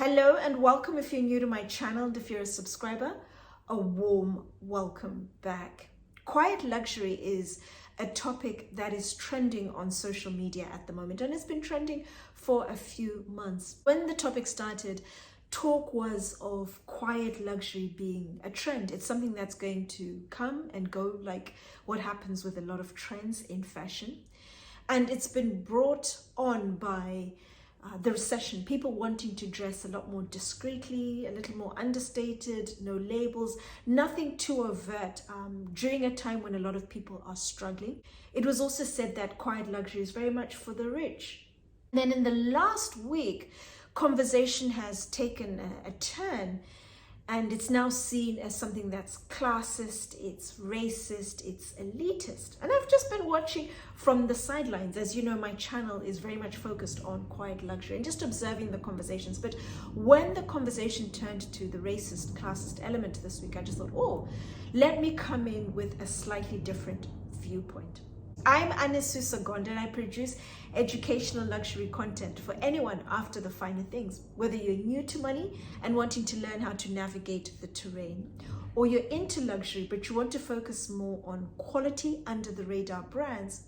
Hello and welcome if you're new to my channel, and if you're a subscriber, a warm welcome back. Quiet luxury is a topic that is trending on social media at the moment, and it's been trending for a few months. When the topic started, talk was of quiet luxury being a trend. It's something that's going to come and go, like what happens with a lot of trends in fashion. And it's been brought on by the recession, people wanting to dress a lot more discreetly, a little more understated, no labels, nothing too overt during a time when a lot of people are struggling. It was also said that quiet luxury is very much for the rich. And then in the last week, conversation has taken a turn, and it's now seen as something that's classist, it's racist, it's elitist. And I've just been watching from the sidelines. As you know, my channel is very much focused on quiet luxury and just observing the conversations. But when the conversation turned to the racist, classist element this week, I just thought, oh, let me come in with a slightly different viewpoint. I'm Anesu Sagonda, and I produce educational luxury content for anyone after the finer things. Whether you're new to money and wanting to learn how to navigate the terrain, or you're into luxury but you want to focus more on quality under the radar brands,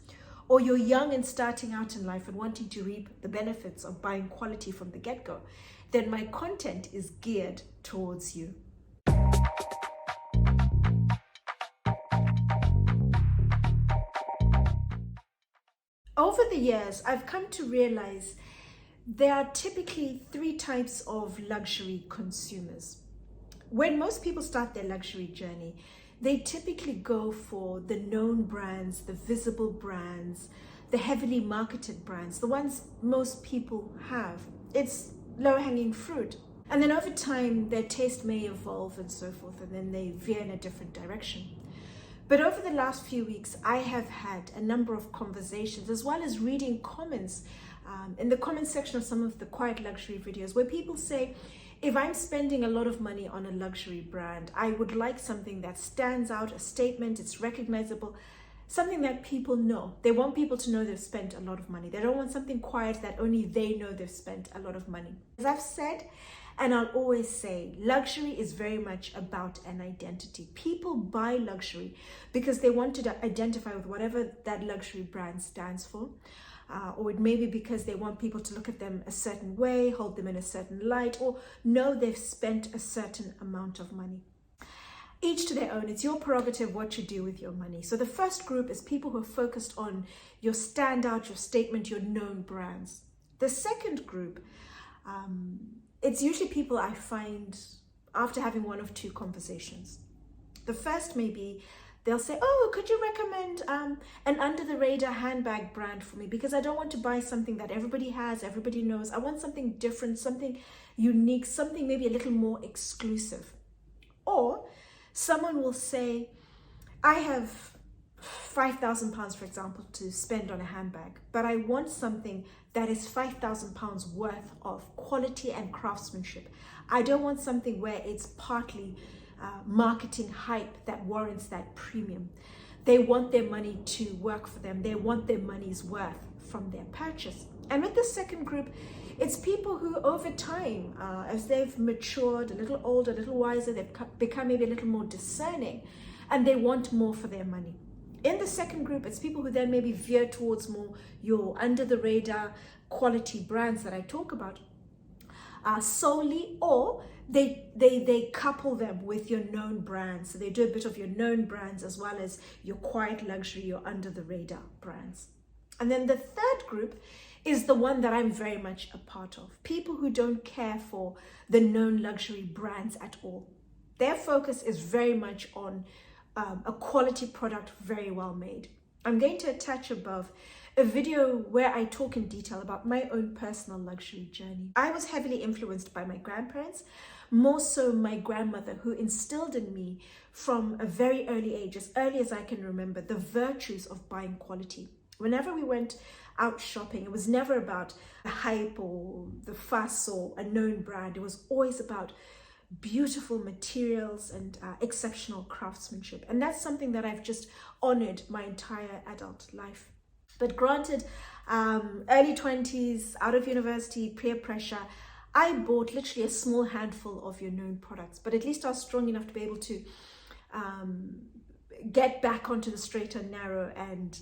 or you're young and starting out in life and wanting to reap the benefits of buying quality from the get-go, then my content is geared towards you. Over the years, I've come to realize there are typically three types of luxury consumers. When most people start their luxury journey, they typically go for the known brands, the visible brands, the heavily marketed brands, the ones most people have. It's low-hanging fruit. And then over time, their taste may evolve and so forth, and then they veer in a different direction. But over the last few weeks, I have had a number of conversations, as well as reading comments in the comment section of some of the quiet luxury videos, where people say, if I'm spending a lot of money on a luxury brand, I would like something that stands out, a statement, it's recognizable, something that people know. They want people to know they've spent a lot of money. They don't want something quiet that only they know they've spent a lot of money. As I've said, and I'll always say, luxury is very much about an identity. People buy luxury because they want to identify with whatever that luxury brand stands for. Or it may be because they want people to look at them a certain way, hold them in a certain light, or know they've spent a certain amount of money. Each to their own. It's your prerogative what you do with your money. So the first group is people who are focused on your standout, your statement, your known brands. The second group, it's usually people I find after having one of two conversations. The first may be, they'll say, oh, could you recommend an under-the-radar handbag brand for me? Because I don't want to buy something that everybody has, everybody knows. I want something different, something unique, something maybe a little more exclusive. Or someone will say, I have £5,000, for example, to spend on a handbag, but I want something that is £5,000 worth of quality and craftsmanship. I don't want something where it's partly marketing hype that warrants that premium. They want their money to work for them. They want their money's worth from their purchase. And with the second group, it's people who over time, as they've matured, a little older, a little wiser, they've become maybe a little more discerning, and they want more for their money. In the second group, it's people who then maybe veer towards more your under-the-radar quality brands that I talk about solely, or they couple them with your known brands. So they do a bit of your known brands as well as your quiet luxury, your under-the-radar brands. And then the third group is the one that I'm very much a part of. People who don't care for the known luxury brands at all. Their focus is very much on a quality product, very well made. I'm going to attach above a video where I talk in detail about my own personal luxury journey. I was heavily influenced by my grandparents, more so my grandmother, who instilled in me from a very early age, as early as I can remember, the virtues of buying quality. Whenever we went out shopping, it was never about the hype or the fuss or a known brand. It was always about beautiful materials and exceptional craftsmanship. And that's something that I've just honored my entire adult life. But granted, early 20s, out of university, peer pressure, I bought literally a small handful of your known products, but at least I was strong enough to be able to get back onto the straight and narrow and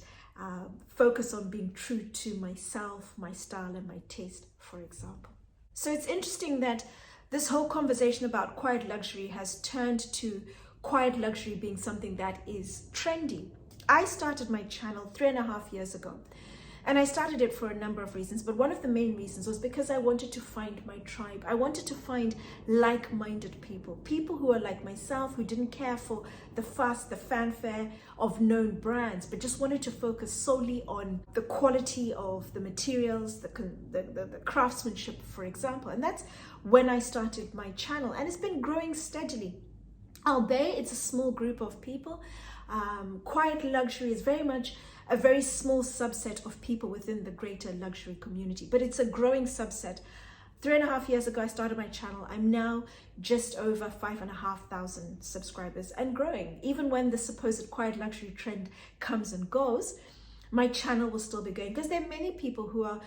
focus on being true to myself, my style, and my taste, for example. So it's interesting that this whole conversation about quiet luxury has turned to quiet luxury being something that is trendy. I started my channel 3.5 years ago, and I started it for a number of reasons, but one of the main reasons was because I wanted to find my tribe. I wanted to find like-minded people, people who are like myself, who didn't care for the fuss, the fanfare of known brands, but just wanted to focus solely on the quality of the materials, the craftsmanship, for example. And that's when I started my channel, and it's been growing steadily. Albeit it's a small group of people, quiet luxury is very much a very small subset of people within the greater luxury community, but it's a growing subset. 3.5 years ago, I started my channel. I'm now just over 5,500 subscribers and growing. Even when the supposed quiet luxury trend comes and goes, my channel will still be going, because there are many people who are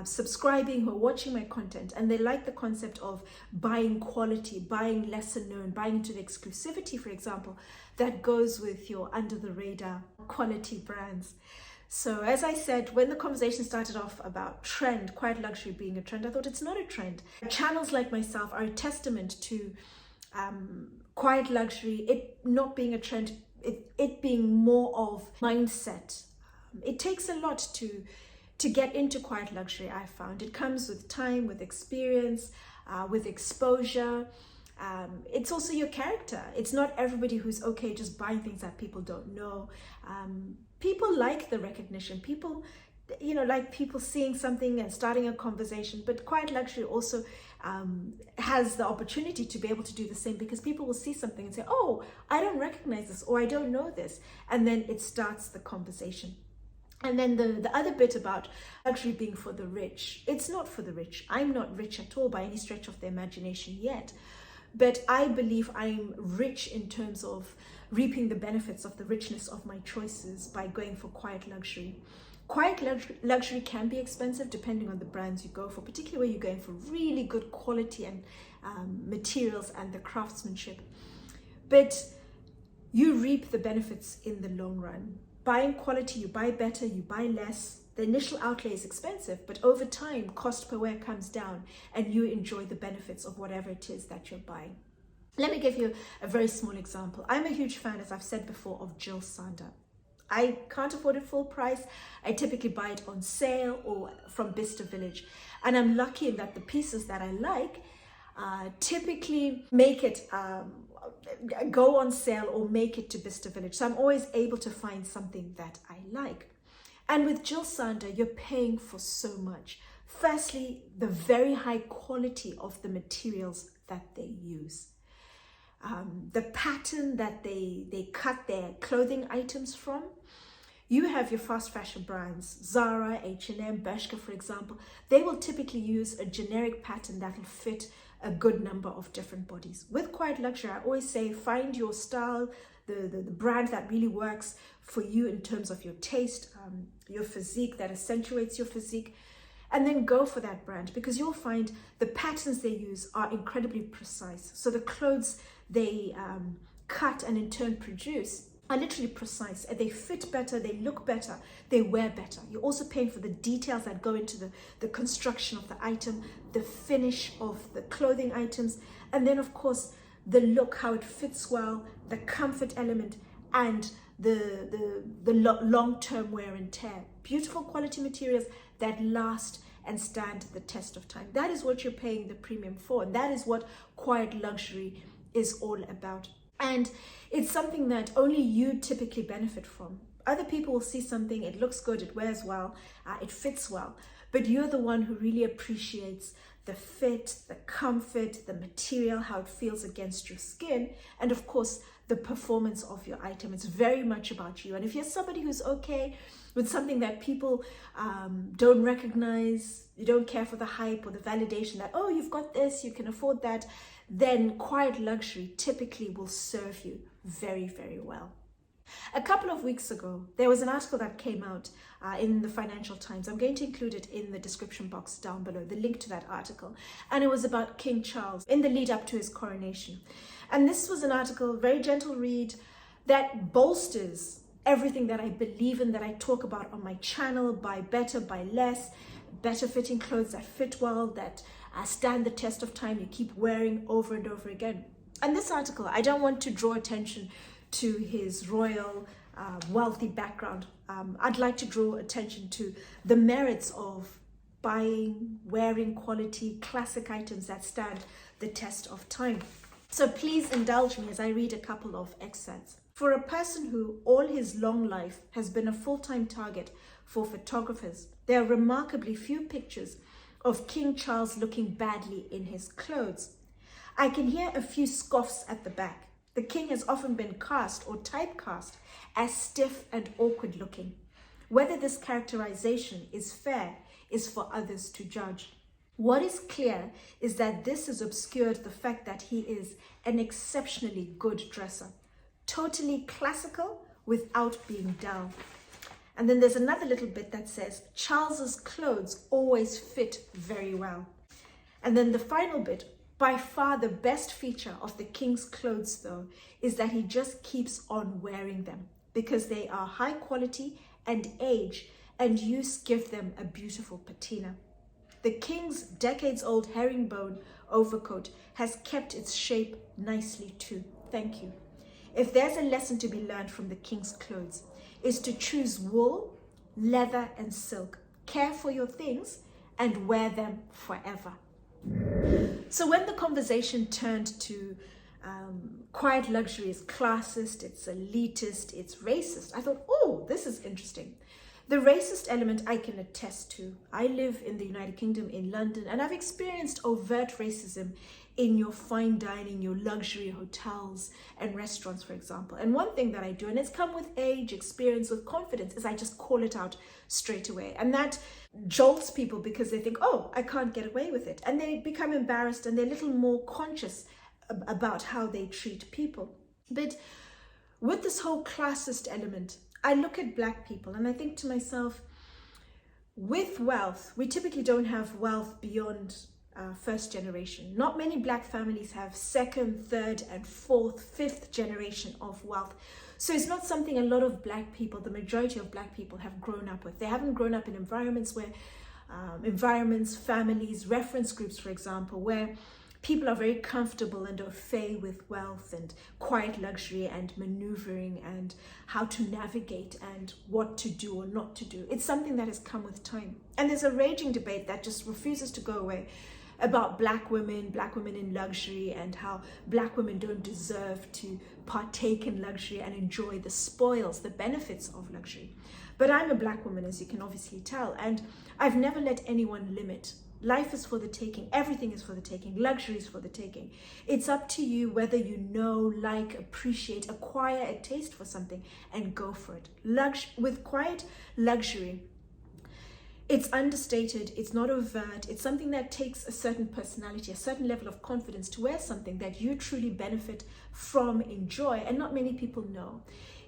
subscribing, who are watching my content, and they like the concept of buying quality, buying lesser known, buying into the exclusivity, for example, that goes with your under the radar quality brands. So as I said, when the conversation started off about trend, quiet luxury being a trend, I thought it's not a trend. Channels like myself are a testament to quiet luxury, it not being a trend, it being more of mindset. It takes a lot to get into quiet luxury, I found. It comes with time, with experience, with exposure. It's also your character. It's not everybody who's okay just buying things that people don't know. People like the recognition. People, like people seeing something and starting a conversation. But quiet luxury also has the opportunity to be able to do the same, because people will see something and say, oh, I don't recognize this, or I don't know this. And then it starts the conversation. And then the other bit about luxury being for the rich, it's not for the rich. I'm not rich at all by any stretch of the imagination yet. But I believe I'm rich in terms of reaping the benefits of the richness of my choices by going for quiet luxury. Quiet luxury can be expensive depending on the brands you go for, particularly where you're going for really good quality and materials and the craftsmanship. But you reap the benefits in the long run. Buying quality, you buy better, you buy less. The initial outlay is expensive, but over time, cost per wear comes down and you enjoy the benefits of whatever it is that you're buying. Let me give you a very small example. I'm a huge fan, as I've said before, of Jil Sander. I can't afford it full price. I typically buy it on sale or from Bista Village. And I'm lucky in that the pieces that I like typically make it go on sale or make it to Bista Village. So I'm always able to find something that I like. And with Jil Sander, you're paying for so much. Firstly, the very high quality of the materials that they use. The pattern that they cut their clothing items from. You have your fast fashion brands, Zara, H&M, Bershka, for example. They will typically use a generic pattern that will fit a good number of different bodies. With quiet luxury, I always say, find your style, the brand that really works for you in terms of your taste, your physique, that accentuates your physique, and then go for that brand, because you'll find the patterns they use are incredibly precise. So the clothes they cut and in turn produce are literally precise, and they fit better, they look better, they wear better. You're also paying for the details that go into the construction of the item, the finish of the clothing items, and then of course the look, how it fits well, the comfort element, and the long-term wear and tear. Beautiful quality materials that last and stand the test of time. That is what you're paying the premium for, and that is what quiet luxury is all about. And it's something that only you typically benefit from. Other people will see something, it looks good, it wears well, it fits well, but you're the one who really appreciates the fit, the comfort, the material, how it feels against your skin, and of course, the performance of your item. It's very much about you. And if you're somebody who's okay with something that people don't recognize, you don't care for the hype or the validation that, oh, you've got this, you can afford that, then quiet luxury typically will serve you very, very well. A couple of weeks ago, there was an article that came out in the Financial Times. I'm going to include it in the description box down below, the link to that article. And it was about King Charles in the lead up to his coronation. And this was an article, very gentle read, that bolsters everything that I believe in, that I talk about on my channel: buy better, buy less, better fitting clothes that fit well, that stand the test of time, you keep wearing over and over again. And this article, I don't want to draw attention to his royal, wealthy background. I'd like to draw attention to the merits of buying, wearing quality, classic items that stand the test of time. So please indulge me as I read a couple of excerpts. For a person who all his long life has been a full-time target for photographers, there are remarkably few pictures of King Charles looking badly in his clothes. I can hear a few scoffs at the back. The king has often been cast or typecast as stiff and awkward looking. Whether this characterization is fair is for others to judge. What is clear is that this has obscured the fact that he is an exceptionally good dresser, totally classical without being dull. And then there's another little bit that says, Charles's clothes always fit very well. And then the final bit, by far the best feature of the king's clothes though, is that he just keeps on wearing them because they are high quality and age and use give them a beautiful patina. The king's decades-old herringbone overcoat has kept its shape nicely too. Thank you. If there's a lesson to be learned from the king's clothes, is to choose wool, leather and silk. Care for your things and wear them forever. So when the conversation turned to quiet luxury is classist, it's elitist, it's racist, I thought, oh, this is interesting. The racist element I can attest to. I live in the United Kingdom, in London, and I've experienced overt racism in your fine dining, your luxury hotels and restaurants, for example. And one thing that I do, and it's come with age, experience, with confidence, is I just call it out straight away. And that jolts people because they think, oh, I can't get away with it. And they become embarrassed and they're a little more conscious about how they treat people. But with this whole classist element, I look at Black people and I think to myself, with wealth, we typically don't have wealth beyond first generation. Not many Black families have second, third, and fourth, fifth generation of wealth. So it's not something a lot of Black people, the majority of Black people, have grown up with. They haven't grown up in environments where, families, reference groups, for example, where people are very comfortable and au fait with wealth and quiet luxury and maneuvering and how to navigate and what to do or not to do. It's something that has come with time. And there's a raging debate that just refuses to go away about Black women in luxury, and how Black women don't deserve to partake in luxury and enjoy the spoils, the benefits of luxury. But I'm a Black woman, as you can obviously tell, and I've never let anyone limit. Life is for the taking. Everything is for the taking. Luxury is for the taking. It's up to you whether you know, like, appreciate, acquire a taste for something and go for it. With quiet luxury, it's understated, it's not overt, it's something that takes a certain personality, a certain level of confidence to wear something that you truly benefit from, enjoy, and not many people know.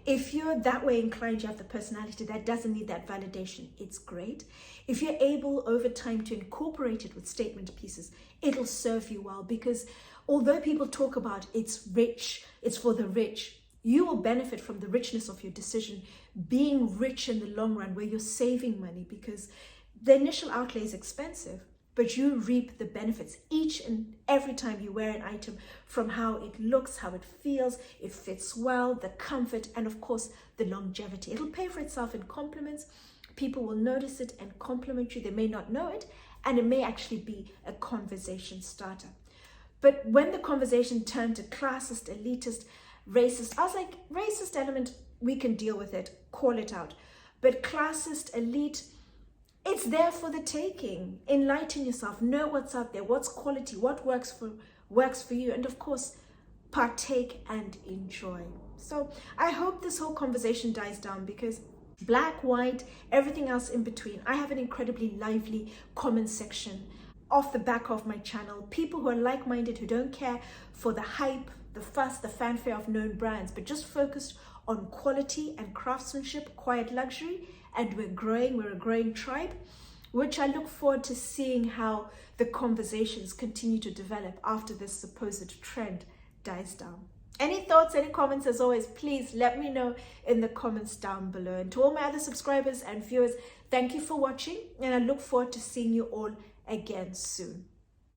If you're that way inclined, you have the personality that doesn't need that validation, it's great. If you're able over time to incorporate it with statement pieces, it'll serve you well, because although people talk about it's rich, it's for the rich, you will benefit from the richness of your decision being rich in the long run, where you're saving money, because the initial outlay is expensive, but you reap the benefits each and every time you wear an item, from how it looks, how it feels, it fits well, the comfort, and of course, the longevity. It'll pay for itself in compliments. People will notice it and compliment you. They may not know it, and it may actually be a conversation starter. But when the conversation turned to classist, elitist, racist, I was like, racist element, we can deal with it, call it out. But classist, elite, it's there for the taking. Enlighten yourself, know what's out there, what's quality, what works for you, and of course, partake and enjoy. So I hope this whole conversation dies down, because Black, white, everything else in between, I have an incredibly lively comment section off the back of my channel. People who are like-minded, who don't care for the hype, the fuss, the fanfare of known brands, but just focused on quality and craftsmanship, quiet luxury, and we're a growing tribe, which I look forward to seeing how the conversations continue to develop after this supposed trend dies down. Any thoughts, any comments, as always, please let me know in the comments down below. And to all my other subscribers and viewers, thank you for watching, and I look forward to seeing you all again soon.